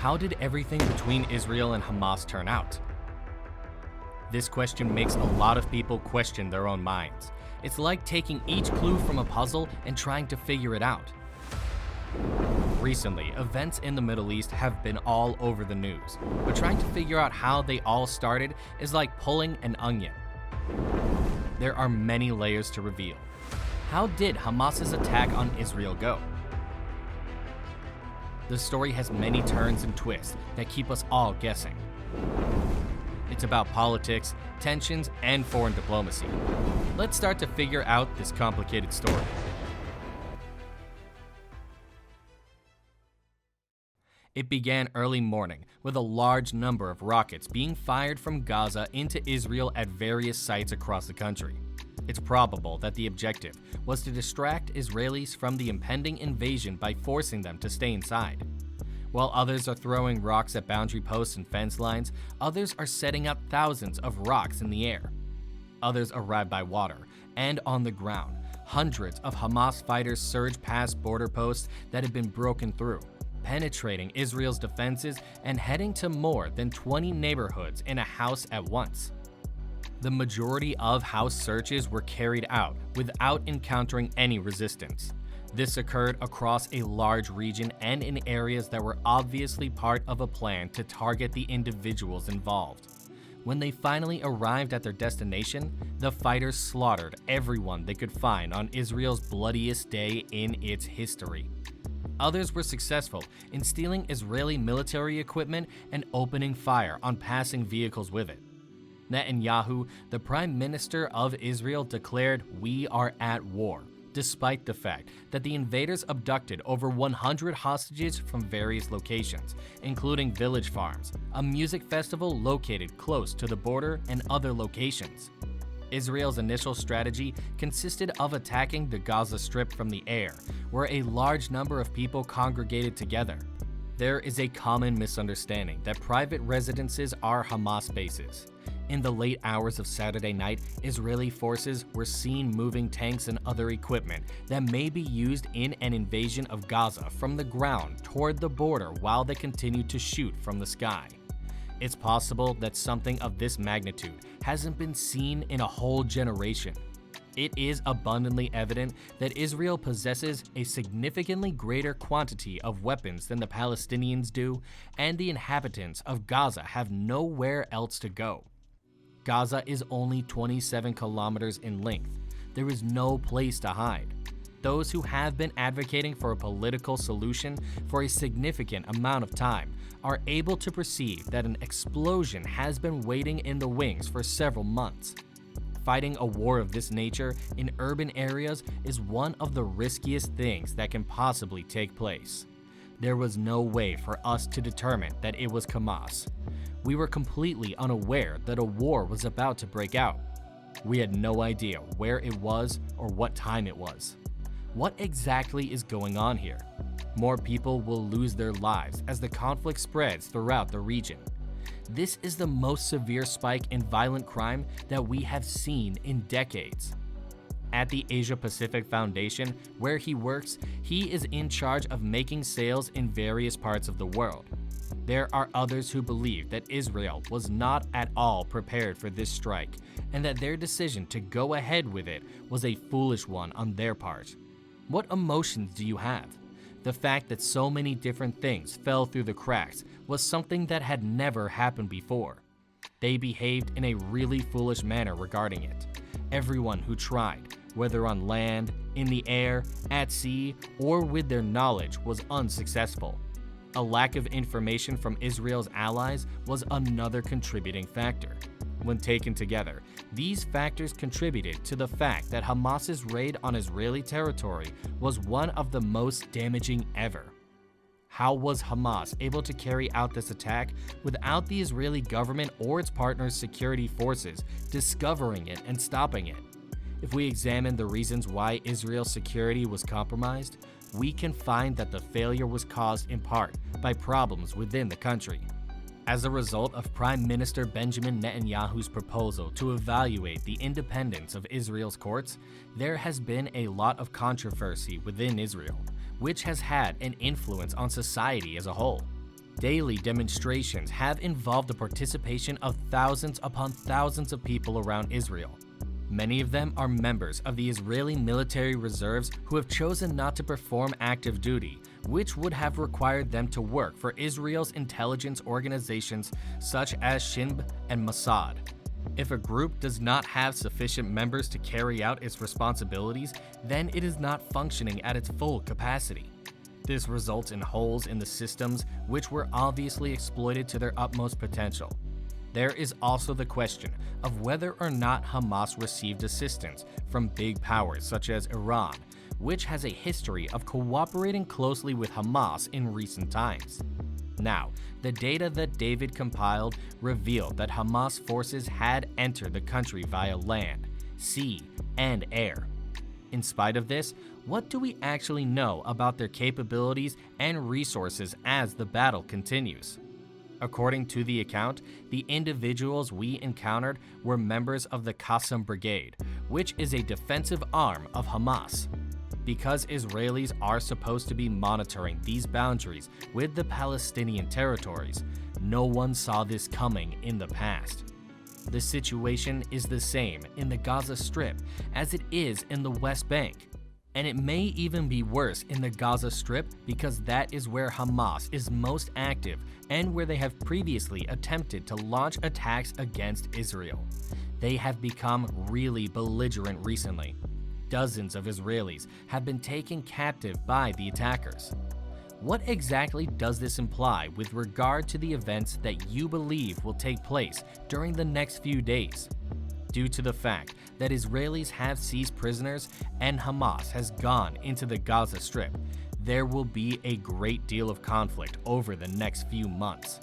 How did everything between Israel and Hamas turn out? This question makes a lot of people question their own minds. It's like taking each clue from a puzzle and trying to figure it out. Recently, events in the Middle East have been all over the news, but trying to figure out how they all started is like pulling an onion. There are many layers to reveal. How did Hamas's attack on Israel go? The story has many turns and twists that keep us all guessing. It's about politics, tensions, and foreign diplomacy. Let's start to figure out this complicated story. It began early morning with a large number of rockets being fired from Gaza into Israel at various sites across the country. It's probable that the objective was to distract Israelis from the impending invasion by forcing them to stay inside. While others are throwing rocks at boundary posts and fence lines, others are setting up thousands of rocks in the air. Others arrive by water and on the ground. Hundreds of Hamas fighters surge past border posts that have been broken through, penetrating Israel's defenses and heading to more than 20 neighborhoods in a house at once. The majority of house searches were carried out without encountering any resistance. This occurred across a large region and in areas that were obviously part of a plan to target the individuals involved. When they finally arrived at their destination, the fighters slaughtered everyone they could find on Israel's bloodiest day in its history. Others were successful in stealing Israeli military equipment and opening fire on passing vehicles with it. Netanyahu, the Prime Minister of Israel, declared, "We are at war," despite the fact that the invaders abducted over 100 hostages from various locations, including village farms, a music festival located close to the border, and other locations. Israel's initial strategy consisted of attacking the Gaza Strip from the air, where a large number of people congregated together. There is a common misunderstanding that private residences are Hamas bases. In the late hours of Saturday night, Israeli forces were seen moving tanks and other equipment that may be used in an invasion of Gaza from the ground toward the border while they continued to shoot from the sky. It's possible that something of this magnitude hasn't been seen in a whole generation. It is abundantly evident that Israel possesses a significantly greater quantity of weapons than the Palestinians do, and the inhabitants of Gaza have nowhere else to go. Gaza is only 27 kilometers in length. There is no place to hide. Those who have been advocating for a political solution for a significant amount of time are able to perceive that an explosion has been waiting in the wings for several months. Fighting a war of this nature in urban areas is one of the riskiest things that can possibly take place. There was no way for us to determine that it was Hamas. We were completely unaware that a war was about to break out. We had no idea where it was or what time it was. What exactly is going on here? More people will lose their lives as the conflict spreads throughout the region. This is the most severe spike in violent crime that we have seen in decades. At the Asia Pacific Foundation, where he works, he is in charge of making sales in various parts of the world. There are others who believe that Israel was not at all prepared for this strike, and that their decision to go ahead with it was a foolish one on their part. What emotions do you have? The fact that so many different things fell through the cracks was something that had never happened before. They behaved in a really foolish manner regarding it. Everyone who tried, whether on land, in the air, at sea, or with their knowledge, was unsuccessful. A lack of information from Israel's allies was another contributing factor. When taken together, these factors contributed to the fact that Hamas's raid on Israeli territory was one of the most damaging ever. How was Hamas able to carry out this attack without the Israeli government or its partners' security forces discovering it and stopping it? If we examine the reasons why Israel's security was compromised, we can find that the failure was caused in part by problems within the country. As a result of Prime Minister Benjamin Netanyahu's proposal to evaluate the independence of Israel's courts, there has been a lot of controversy within Israel, which has had an influence on society as a whole. Daily demonstrations have involved the participation of thousands upon thousands of people around Israel. Many of them are members of the Israeli military reserves who have chosen not to perform active duty, which would have required them to work for Israel's intelligence organizations such as Shin and Mossad. If a group does not have sufficient members to carry out its responsibilities, then it is not functioning at its full capacity. This results in holes in the systems which were obviously exploited to their utmost potential. There is also the question of whether or not Hamas received assistance from big powers such as Iran, which has a history of cooperating closely with Hamas in recent times. Now, the data that David compiled revealed that Hamas forces had entered the country via land, sea, and air. In spite of this, what do we actually know about their capabilities and resources as the battle continues? According to the account, the individuals we encountered were members of the Qassam Brigade, which is a defensive arm of Hamas. Because Israelis are supposed to be monitoring these boundaries with the Palestinian territories, no one saw this coming in the past. The situation is the same in the Gaza Strip as it is in the West Bank. And it may even be worse in the Gaza Strip because that is where Hamas is most active and where they have previously attempted to launch attacks against Israel. They have become really belligerent recently. Dozens of Israelis have been taken captive by the attackers. What exactly does this imply with regard to the events that you believe will take place during the next few days? Due to the fact that Israelis have seized prisoners and Hamas has gone into the Gaza Strip, there will be a great deal of conflict over the next few months.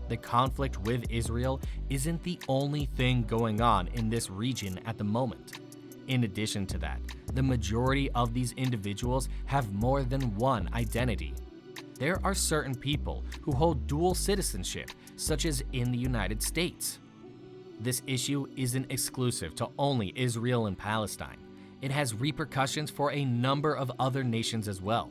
The conflict with Israel isn't the only thing going on in this region at the moment. In addition to that, the majority of these individuals have more than one identity. There are certain people who hold dual citizenship, such as in the United States. This issue isn't exclusive to only Israel and Palestine. It has repercussions for a number of other nations as well.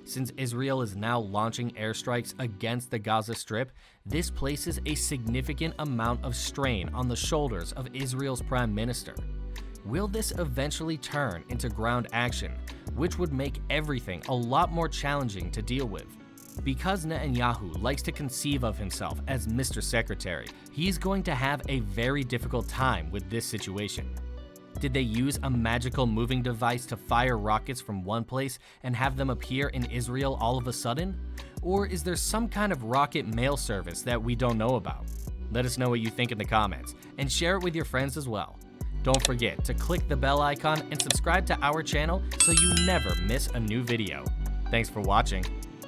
Since Israel is now launching airstrikes against the Gaza Strip, this places a significant amount of strain on the shoulders of Israel's prime minister. Will this eventually turn into ground action, which would make everything a lot more challenging to deal with? Because Netanyahu likes to conceive of himself as Mr. Secretary, he's going to have a very difficult time with this situation. Did they use a magical moving device to fire rockets from one place and have them appear in Israel all of a sudden? Or is there some kind of rocket mail service that we don't know about? Let us know what you think in the comments, and share it with your friends as well. Don't forget to click the bell icon and subscribe to our channel so you never miss a new video. Thanks for watching.